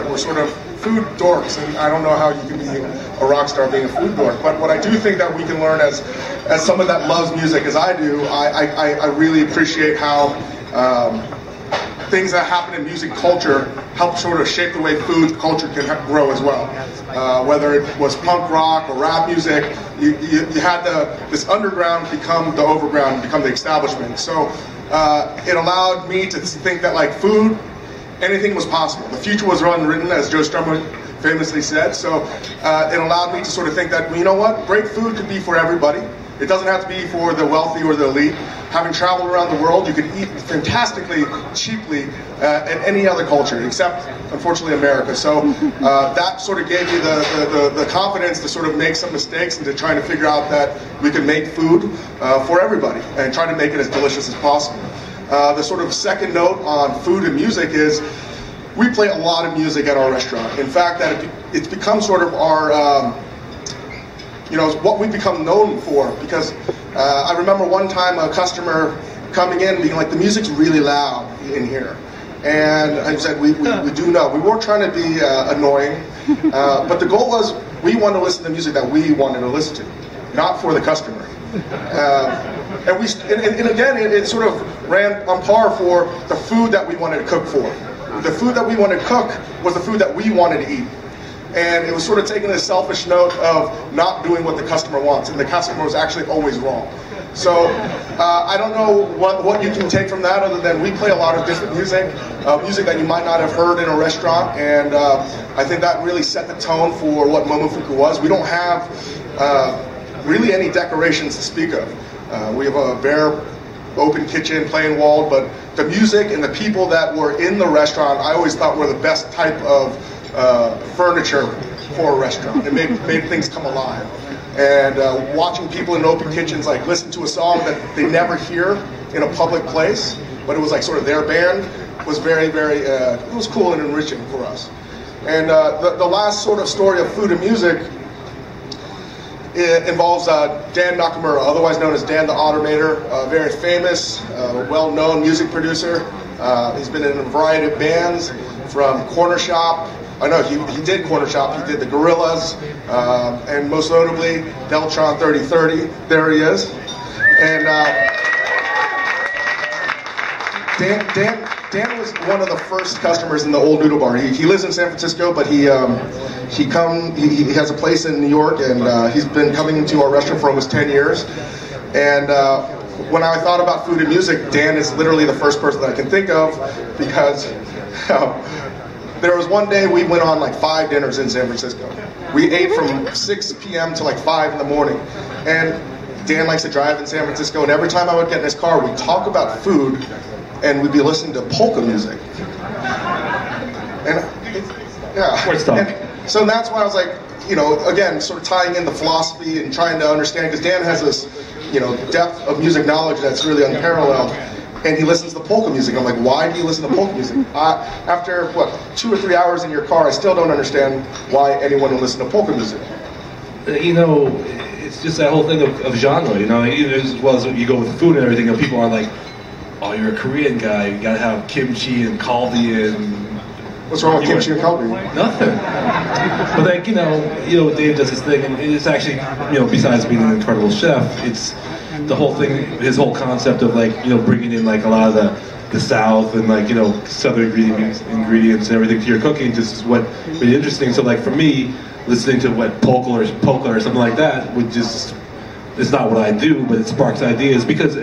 we're sort of food dorks, and I don't know how you can be a rock star being a food dork. But what I do think that we can learn as someone that loves music as I do, I really appreciate how things that happen in music culture help sort of shape the way food culture can grow as well. Whether it was punk rock or rap music, you had this underground become the overground, become the establishment. So it allowed me to think that like food, anything was possible. The future was unwritten, as Joe Strummer famously said. So it allowed me to sort of think that, well, you know what, great food could be for everybody. It doesn't have to be for the wealthy or the elite. Having traveled around the world, you can eat fantastically cheaply in any other culture, except, unfortunately, America. So that sort of gave me the confidence to sort of make some mistakes and to try to figure out that we can make food for everybody and try to make it as delicious as possible. The sort of second note on food and music is we play a lot of music at our restaurant. In fact, that it's become sort of our what we've become known for, because I remember one time a customer coming in being like, the music's really loud in here. And I said, we do know. We weren't trying to be annoying, but the goal was we wanted to listen to music that we wanted to listen to, not for the customer. And again, it sort of ran on par for the food that we wanted to cook for. The food that we wanted to cook was the food that we wanted to eat. And it was sort of taking a selfish note of not doing what the customer wants, and the customer was actually always wrong. So I don't know what you can take from that, other than we play a lot of different music, music that you might not have heard in a restaurant, and I think that really set the tone for what Momofuku was. We don't have really any decorations to speak of. We have a bare open kitchen, plain walled, but the music and the people that were in the restaurant, I always thought were the best type of furniture for a restaurant. It made things come alive. And watching people in open kitchens like listen to a song that they never hear in a public place, but it was like sort of their band, was very, very, it was cool and enriching for us. And the last sort of story of food and music involves Dan Nishimura, otherwise known as Dan the Automator, a very famous, well-known music producer. He's been in a variety of bands, from Corner Shop. I know he did Corner Shop, he did the Gorillas, and most notably Deltron 3030. There he is. And Dan was one of the first customers in the old noodle bar. He lives in San Francisco, but he has a place in New York, and he's been coming into our restaurant for almost 10 years. And when I thought about food and music, Dan is literally the first person that I can think of, because there was one day we went on like 5 dinners in San Francisco. We ate from 6 p.m. to like 5 in the morning. And Dan likes to drive in San Francisco, and every time I would get in his car, we'd talk about food, and we'd be listening to polka music. And yeah. And so that's why I was like, again, sort of tying in the philosophy and trying to understand, because Dan has this, depth of music knowledge that's really unparalleled. And he listens to polka music. I'm like, why do you listen to polka music? After, 2 or 3 hours in your car, I still don't understand why anyone would listen to polka music. It's just that whole thing of genre, as well as you go with food and everything, people are like, oh, you're a Korean guy, you gotta have kimchi and kalbi and... What's wrong with kimchi and kalbi? Nothing. But Dave does his thing, and it's actually, besides being an incredible chef, it's the whole thing, his whole concept of bringing in like a lot of the South and Southern ingredients and everything to your cooking just is what really interesting. So for me, listening to polka or something like that it's not what I do, but it sparks ideas, because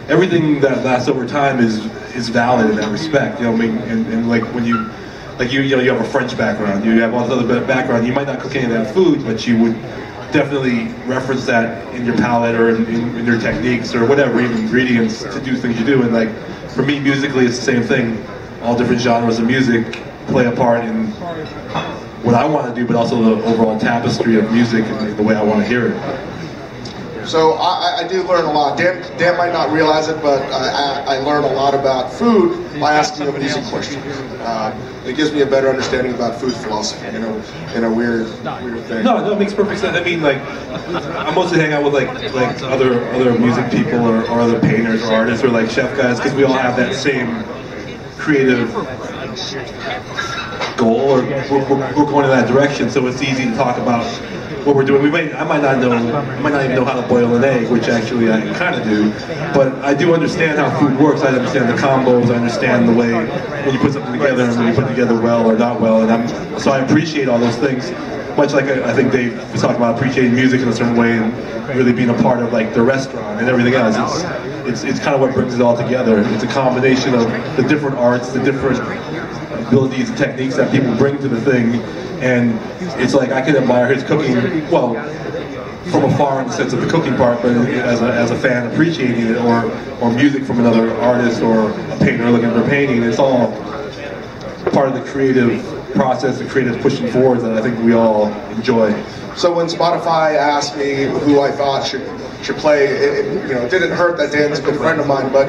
everything that lasts over time is valid in that respect. And when you have a French background, you have all this other background, you might not cook any of that food, but you would definitely reference that in your palate or in your techniques or whatever, even ingredients to do things you do. And for me, musically, it's the same thing. All different genres of music play a part in what I want to do, but also the overall tapestry of music and the way I want to hear it. So I do learn a lot. Dan might not realize it, but I learn a lot about food by asking him music questions. It gives me a better understanding about food philosophy, in a weird thing. No, it makes perfect sense. I mean, I mostly hang out with other music people or other painters or artists or chef guys, because we all have that same creative goal, or we're going in that direction. So it's easy to talk about what we're doing. I might not even know how to boil an egg, which actually I kind of do, but I do understand how food works. I understand the combos. I understand the way when you put something together and when you put it together well or not well, and so I appreciate all those things. Much like I think Dave was talking about appreciating music in a certain way and really being a part of like the restaurant and everything else. It's kind of what brings it all together. It's a combination of the different arts, the different abilities and techniques that people bring to the thing, and it's like I can admire his cooking, well, from afar in the sense of the cooking part, but as a fan appreciating it, or music from another artist or a painter looking at their painting. It's all part of the creative process, the creative pushing forward that I think we all enjoy. So when Spotify asked me who I thought should play, it didn't hurt that Dan's a good friend of mine, but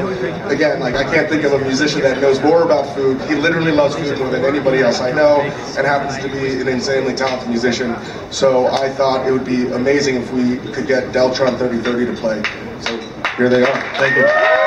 again, like I can't think of a musician that knows more about food. He literally loves food more than anybody else I know, and happens to be an insanely talented musician. So I thought it would be amazing if we could get Deltron 3030 to play. So here they are. Thank you.